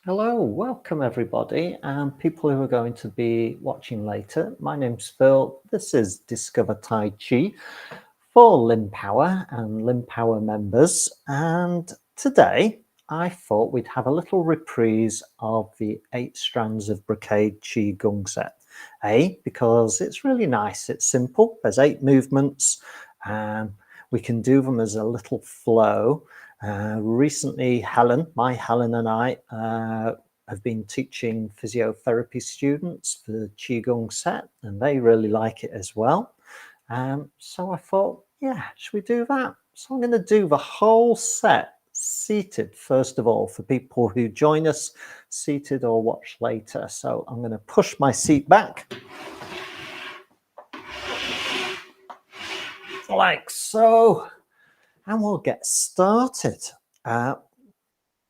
Hello, welcome everybody, and people who are going to be watching later. My name's Phil. This is Discover Tai Chi for Limb Power and Limb Power members. And today I thought we'd have a little reprise of the 8 strands of brocade Qi Gong set. Because it's really nice, it's simple, there's 8 movements, and we can do them as a little flow. Recently, my Helen and I have been teaching physiotherapy students for the Qigong set, and they really like it as well. So I thought, yeah, should we do that? So I'm going to do the whole set seated, first of all, for people who join us seated or watch later. So I'm going to push my seat back, like so, and we'll get started.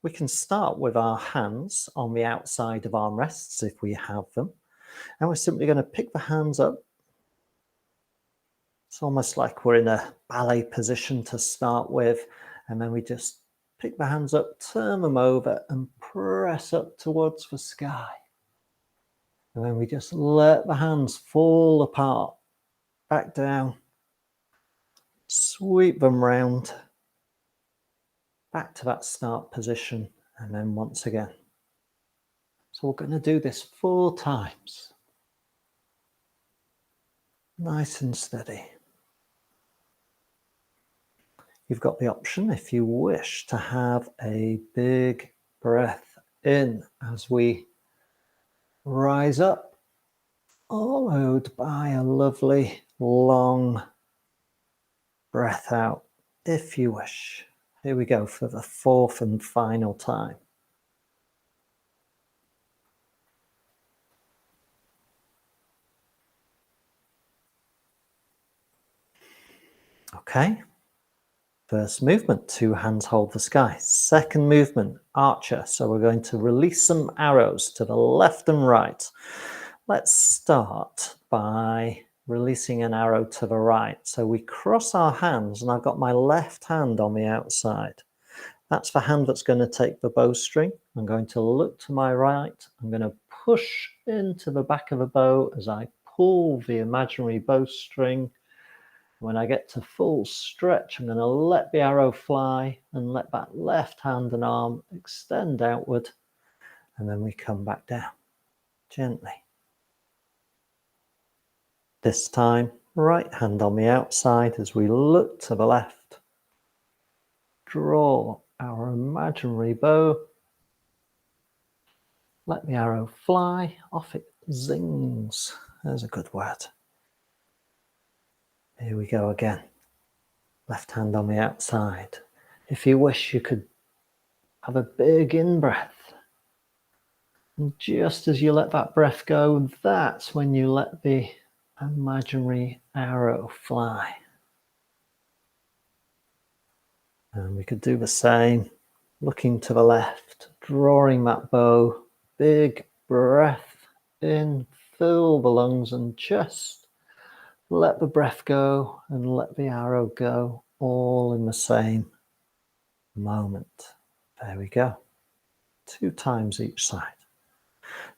We can start with our hands on the outside of armrests if we have them. And we're simply going to pick the hands up. It's almost like we're in a ballet position to start with. And then we just pick the hands up, turn them over and press up towards the sky. And then we just let the hands fall apart, back down, sweep them round, back to that start position. And then once again. So we're going to do this 4 times. Nice and steady. You've got the option, if you wish, to have a big breath in as we rise up, followed by a lovely long breath out, if you wish. Here we go for the 4th and final time. Okay. First movement, 2 hands hold the sky. Second movement, archer. So we're going to release some arrows to the left and right. Let's start by releasing an arrow to the right. So we cross our hands, and I've got my left hand on the outside. That's the hand that's going to take the bowstring. I'm going to look to my right. I'm going to push into the back of the bow as I pull the imaginary bowstring. When I get to full stretch, I'm going to let the arrow fly and let that left hand and arm extend outward. And then we come back down gently. This time, right hand on the outside as we look to the left. Draw our imaginary bow. Let the arrow fly. Off it zings. There's a good word. Here we go again. Left hand on the outside. If you wish, you could have a big in-breath. And just as you let that breath go, that's when you let the imaginary arrow fly. And we could do the same, looking to the left, drawing that bow, big breath in, fill the lungs and chest. Let the breath go and let the arrow go, all in the same moment. There we go. 2 times each side.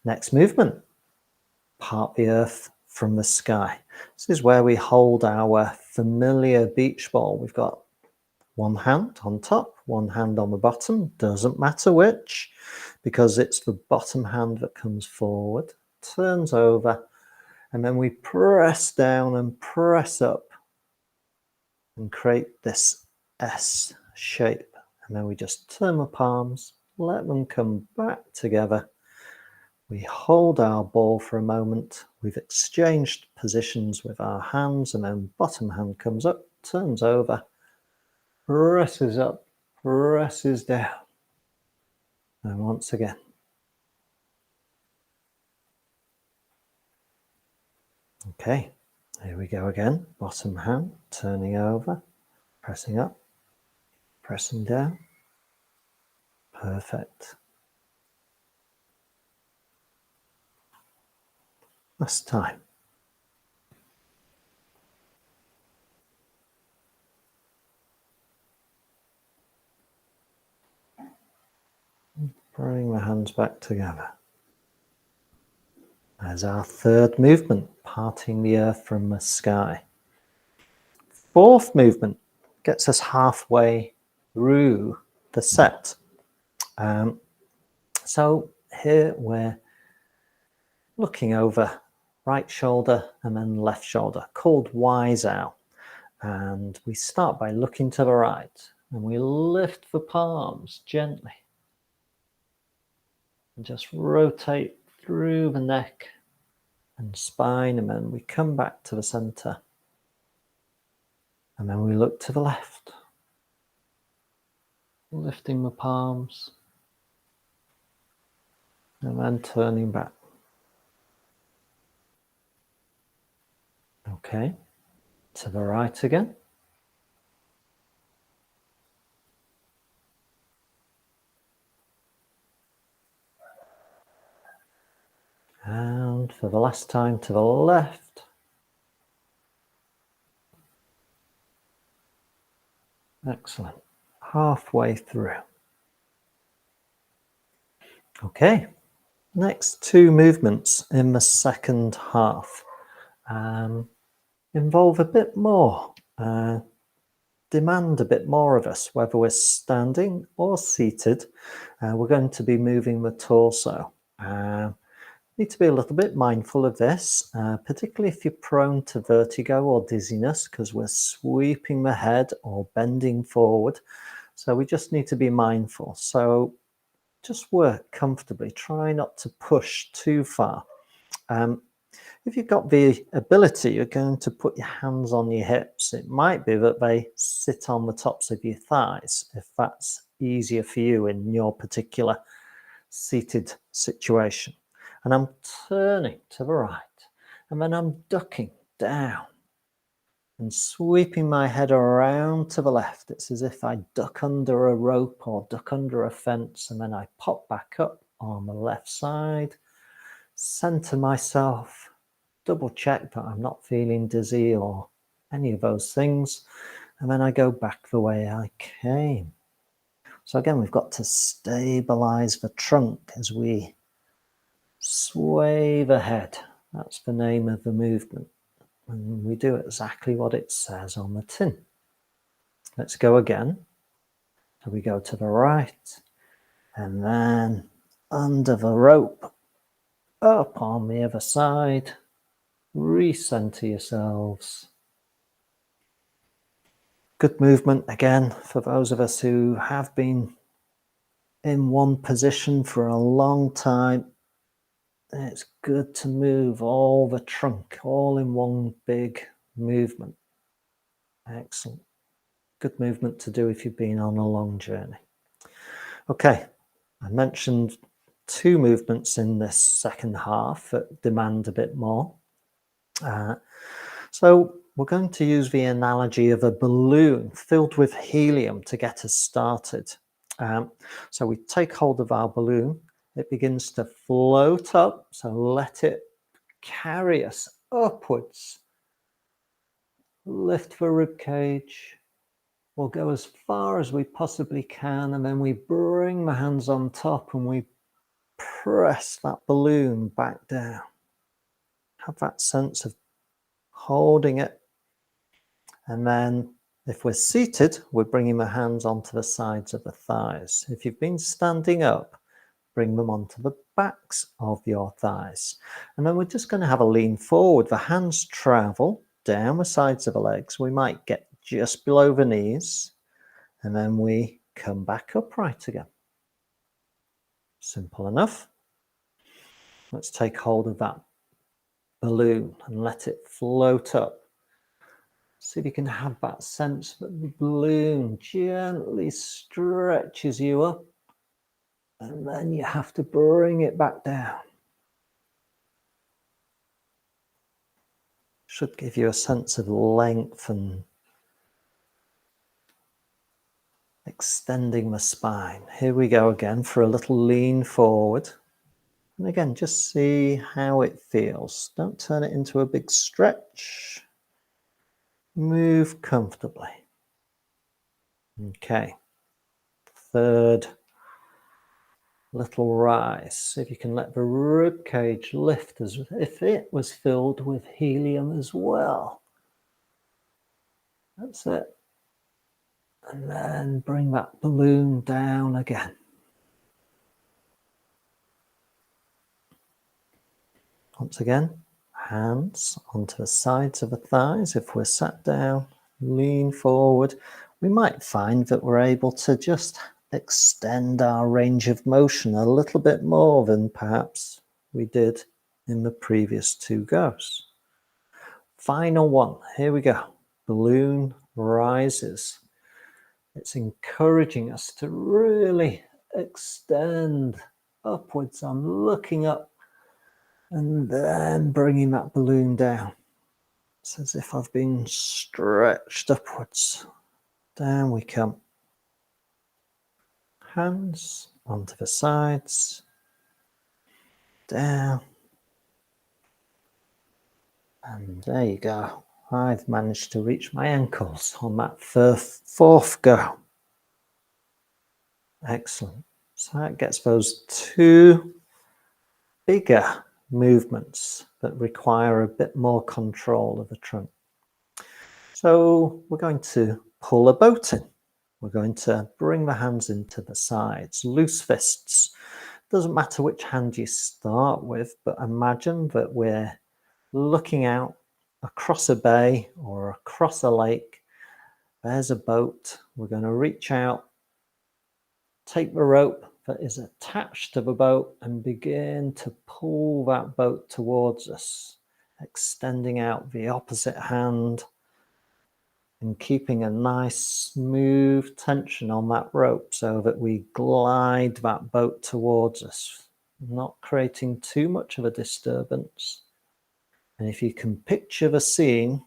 Next movement, part the earth from the sky. This is where we hold our familiar beach ball. We've got 1 hand on top, 1 hand on the bottom, doesn't matter which, because it's the bottom hand that comes forward, turns over, and then we press down and press up and create this S shape. And then we just turn the palms, let them come back together. We hold our ball for a moment. We've exchanged positions with our hands, and then bottom hand comes up, turns over, presses up, presses down. And once again. Okay, here we go again. Bottom hand, turning over, pressing up, pressing down. Perfect. Last time. Bring the hands back together. As our third movement, parting the earth from the sky. Fourth movement gets us halfway through the set. So here we're looking over right shoulder and then left shoulder, called Wise Owl. And we start by looking to the right and we lift the palms gently and just rotate through the neck and spine, and then we come back to the center. And then we look to the left, lifting the palms and then turning back. Okay, to the right again. And for the last time to the left. Excellent. Halfway through. Okay, next two movements in the second half involve a bit more, demand a bit more of us, whether we're standing or seated. We're going to be moving the torso. Need to be a little bit mindful of this, particularly if you're prone to vertigo or dizziness, because we're sweeping the head or bending forward. So we just need to be mindful. So just work comfortably. Try not to push too far. If you've got the ability, you're going to put your hands on your hips. It might be that they sit on the tops of your thighs, if that's easier for you in your particular seated situation. And I'm turning to the right, and then I'm ducking down and sweeping my head around to the left. It's as if I duck under a rope or duck under a fence, and then I pop back up on the left side, center myself, double check that I'm not feeling dizzy or any of those things, and then I go back the way I came. So again, we've got to stabilize the trunk as we sway the head. That's the name of the movement. And we do exactly what it says on the tin. Let's go again. So we go to the right and then under the rope, up on the other side, recenter yourselves. Good movement again for those of us who have been in one position for a long time. It's good to move all the trunk, all in one big movement. Excellent. Good movement to do if you've been on a long journey. Okay, I mentioned two movements in this second half that demand a bit more. So we're going to use the analogy of a balloon filled with helium to get us started. So we take hold of our balloon. It begins to float up, so let it carry us upwards. Lift the rib cage. We'll go as far as we possibly can, and then we bring the hands on top and we press that balloon back down. Have that sense of holding it. And then if we're seated, we're bringing the hands onto the sides of the thighs. If you've been standing up, bring them onto the backs of your thighs. And then we're just going to have a lean forward. The hands travel down the sides of the legs. We might get just below the knees, and then we come back upright again. Simple enough. Let's take hold of that balloon and let it float up. See if you can have that sense that the balloon gently stretches you up, and then you have to bring it back down. Should give you a sense of length and extending the spine. Here we go again for a little lean forward. And again, just see how it feels. Don't turn it into a big stretch. Move comfortably. Okay. Third little rise. See if you can let the rib cage lift as if it was filled with helium as well. That's it. And then bring that balloon down again. Once again, hands onto the sides of the thighs. If we're sat down, lean forward. We might find that we're able to just extend our range of motion a little bit more than perhaps we did in the previous two goes. Final one, here we go. Balloon rises. It's encouraging us to really extend upwards. I'm looking up and then bringing that balloon down. It's as if I've been stretched upwards. Down we come. Hands onto the sides. Down. And there you go. I've managed to reach my ankles on that fourth go. Excellent. So that gets those two bigger movements that require a bit more control of the trunk. So we're going to pull a boat in. We're going to bring the hands into the sides, loose fists. Doesn't matter which hand you start with, but imagine that we're looking out across a bay or across a lake. There's a boat. We're going to reach out, take the rope that is attached to the boat and begin to pull that boat towards us, extending out the opposite hand and keeping a nice smooth tension on that rope so that we glide that boat towards us, not creating too much of a disturbance. And if you can picture the scene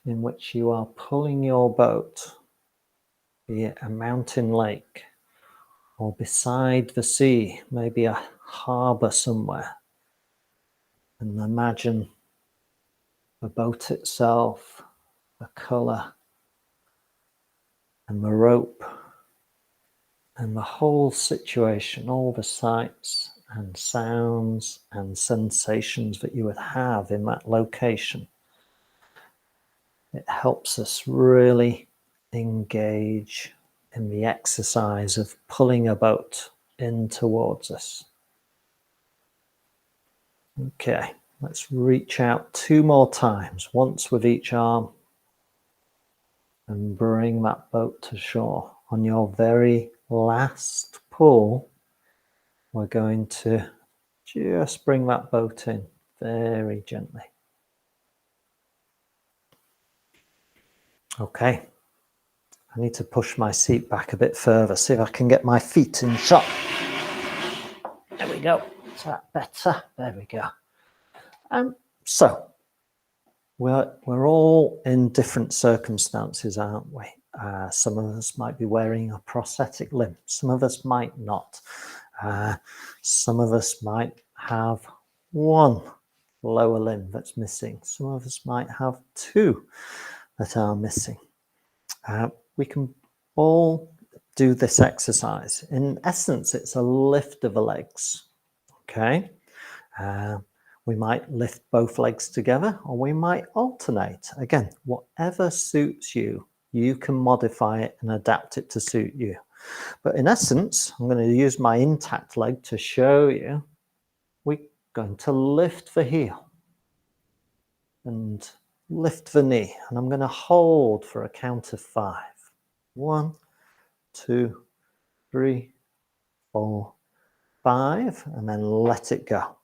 in which you are pulling your boat, be it a mountain lake or beside the sea, maybe a harbour somewhere, and imagine the boat itself, the colour and the rope and the whole situation, all the sights and sounds and sensations that you would have in that location. It helps us really engage in the exercise of pulling a boat in towards us. Okay, let's reach out 2 more times, once with each arm, and bring that boat to shore. On your very last pull, we're going to just bring that boat in very gently. Okay, I need to push my seat back a bit further, see if I can get my feet in shot. There we go. Is that better? There we go. So we're all in different circumstances, aren't we? Some of us might be wearing a prosthetic limb. Some of us might not. Some of us might have one lower limb that's missing. Some of us might have 2 that are missing. We can all do this exercise. In essence, it's a lift of the legs. Okay. We might lift both legs together, or we might alternate. Again, whatever suits you, you can modify it and adapt it to suit you. But in essence, I'm going to use my intact leg to show you. We're going to lift the heel and lift the knee. And I'm going to hold for a count of 5. 1, 2, 3, 4, 5, and then let it go.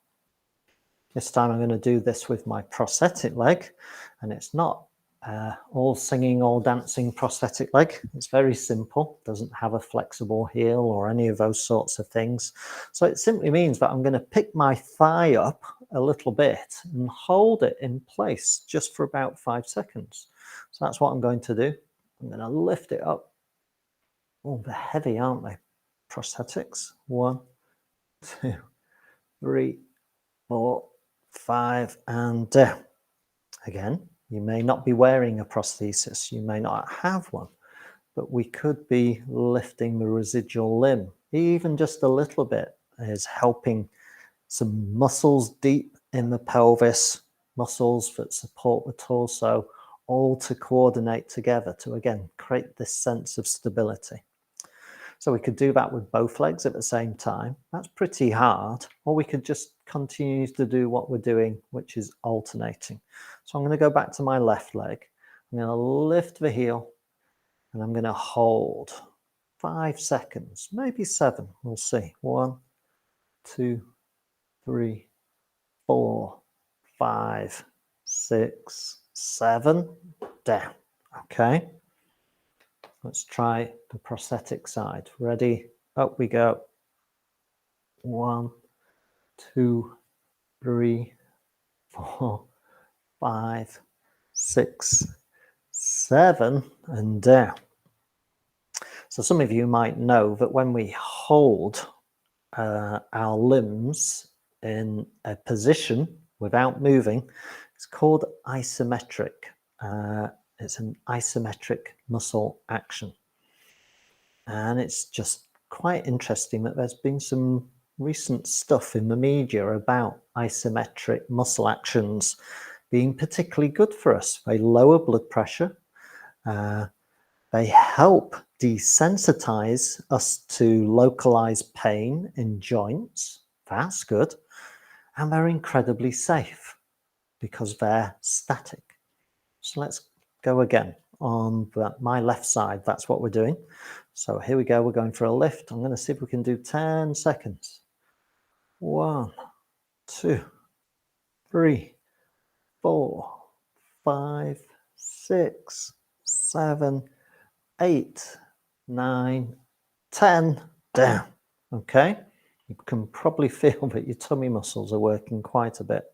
This time I'm going to do this with my prosthetic leg, and it's not all singing, all dancing prosthetic leg. It's very simple, doesn't have a flexible heel or any of those sorts of things. So it simply means that I'm going to pick my thigh up a little bit and hold it in place just for about 5 seconds. So that's what I'm going to do. I'm going to lift it up. Oh, they're heavy, aren't they? Prosthetics. 1, 2, 3, 4, 5, and down. Again, you may not be wearing a prosthesis. You may not have one. but we could be lifting the residual limb. Even just a little bit is helping some muscles deep in the pelvis, muscles that support the torso, all to coordinate together to, again, create this sense of stability. So we could do that with both legs at the same time. That's pretty hard. Or we could just continue to do what we're doing, which is alternating. So I'm going to go back to my left leg. I'm going to lift the heel and I'm going to hold 5 seconds, maybe 7. We'll see. 1, 2, 3, 4, 5, 6, 7. Down. Okay. Let's try the prosthetic side. Ready? Up we go. 1, 2, 3, 4, 5, 6, 7, and down. So some of you might know that when we hold our limbs in a position without moving, it's called isometric. It's an isometric muscle action. And it's just quite interesting that there's been some recent stuff in the media about isometric muscle actions being particularly good for us. They lower blood pressure. They help desensitize us to localized pain in joints. That's good. And they're incredibly safe because they're static. So let's go again. On my left side, that's what we're doing. So here we go. We're going for a lift. I'm going to see if we can do 10 seconds. 1, 2, 3, 4, 5, 6, 7, 8, 9, 10. Down. Okay. You can probably feel that your tummy muscles are working quite a bit.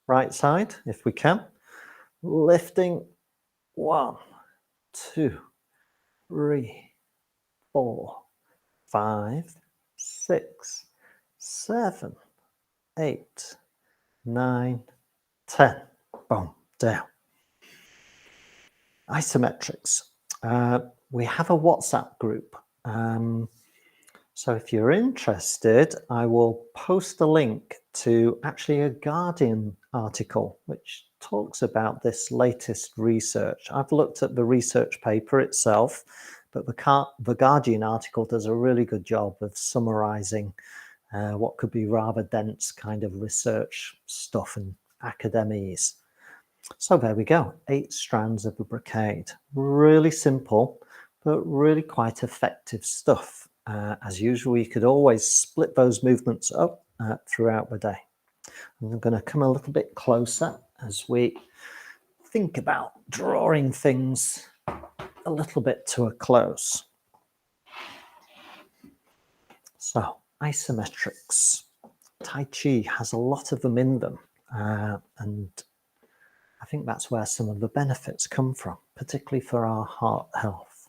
Right side, if we can. Lifting. 1, 2, 3, 4, 5, 6, 7, 8, 9, 10. Boom, down. Isometrics. We have a WhatsApp group. So if you're interested, I will post a link to actually a Guardian article which talks about this latest research. I've looked at the research paper itself, but the Guardian article does a really good job of summarizing what could be rather dense kind of research stuff and academies. So there we go, 8 strands of the brocade. Really simple, but really quite effective stuff. As usual, you could always split those movements up throughout the day. I'm going to come a little bit closer as we think about drawing things a little bit to a close. So, isometrics. Tai Chi has a lot of them in them, and I think that's where some of the benefits come from, particularly for our heart health.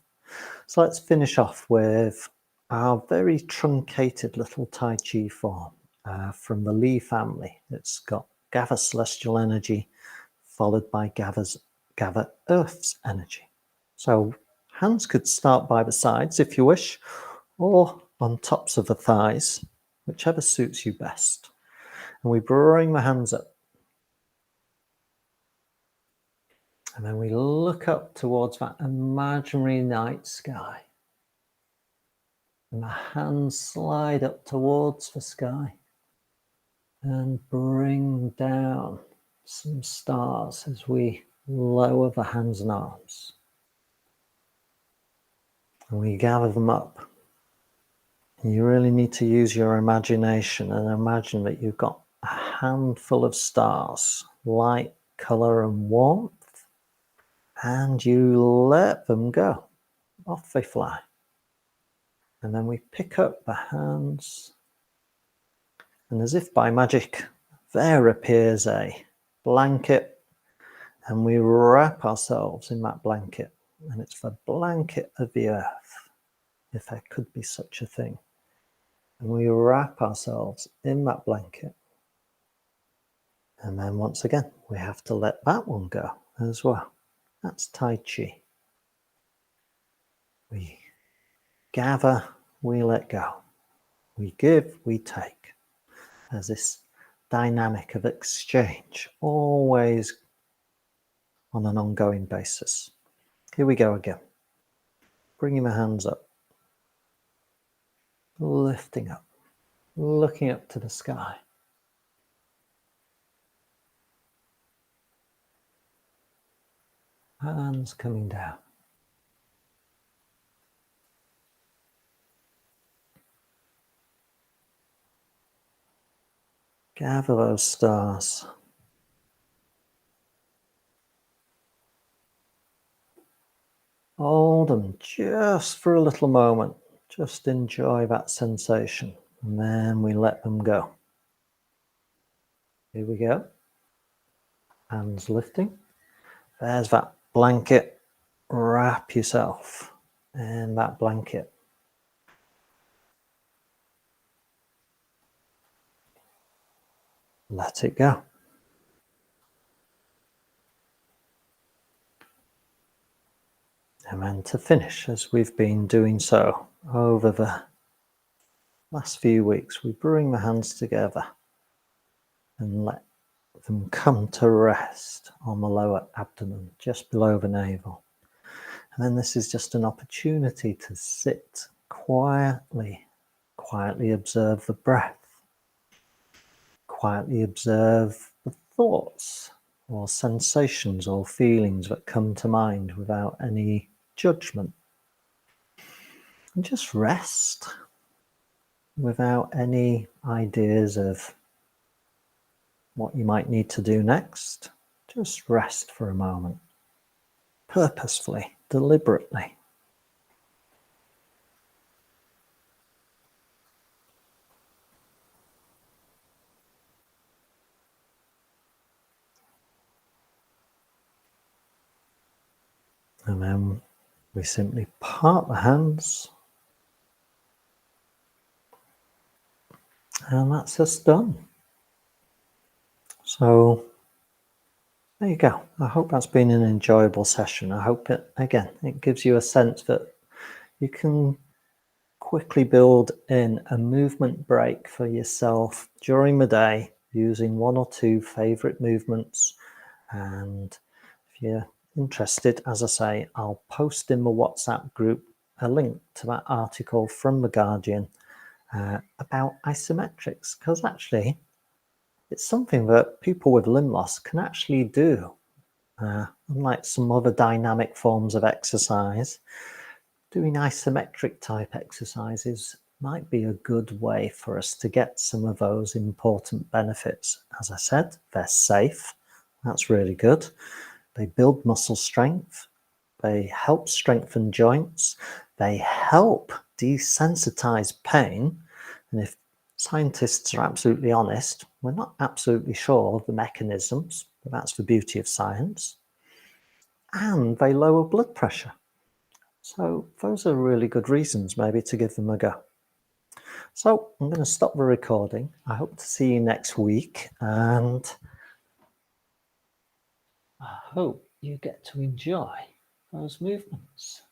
So let's finish off with our very truncated little Tai Chi form from the Li family. It's got Gava celestial energy followed by Gava earth's energy. So hands could start by the sides if you wish, or on tops of the thighs, whichever suits you best. And we bring the hands up. And then we look up towards that imaginary night sky. And the hands slide up towards the sky and bring down some stars as we lower the hands and arms. And we gather them up. And you really need to use your imagination and imagine that you've got a handful of stars, light, color, and warmth, and you let them go. Off they fly. And then we pick up the hands, and as if by magic, there appears a blanket, and we wrap ourselves in that blanket. And it's the blanket of the earth, if there could be such a thing. And we wrap ourselves in that blanket. And then once again, we have to let that one go as well. That's Tai Chi. We gather, we let go. We give, we take. There's this dynamic of exchange, always on an ongoing basis. Here we go again. Bringing my hands up, lifting up, looking up to the sky. Hands coming down. Gather those stars. Hold them just for a little moment. Just enjoy that sensation. And then we let them go. Here we go. Hands lifting. There's that blanket. Wrap yourself in that blanket. Let it go. And then to finish, as we've been doing so over the last few weeks, we bring the hands together and let them come to rest on the lower abdomen, just below the navel. And then this is just an opportunity to sit quietly observe the breath, quietly observe the thoughts or sensations or feelings that come to mind without any judgment. And just rest without any ideas of what you might need to do next. Just rest for a moment, purposefully, deliberately. And then we simply part the hands, and that's us done. So there you go. I hope that's been an enjoyable session. I hope it gives you a sense that you can quickly build in a movement break for yourself during the day using one or two favorite movements. And if you're interested, as I say, I'll post in the WhatsApp group a link to that article from The Guardian about isometrics, because actually it's something that people with limb loss can actually do. Unlike some other dynamic forms of exercise, doing isometric type exercises might be a good way for us to get some of those important benefits. As I said, they're safe. That's really good. They build muscle strength. They help strengthen joints. They help desensitize pain. And if scientists are absolutely honest, we're not absolutely sure of the mechanisms, but that's the beauty of science. And they lower blood pressure. So those are really good reasons maybe to give them a go. So I'm going to stop the recording. I hope to see you next week, and I hope you get to enjoy those movements.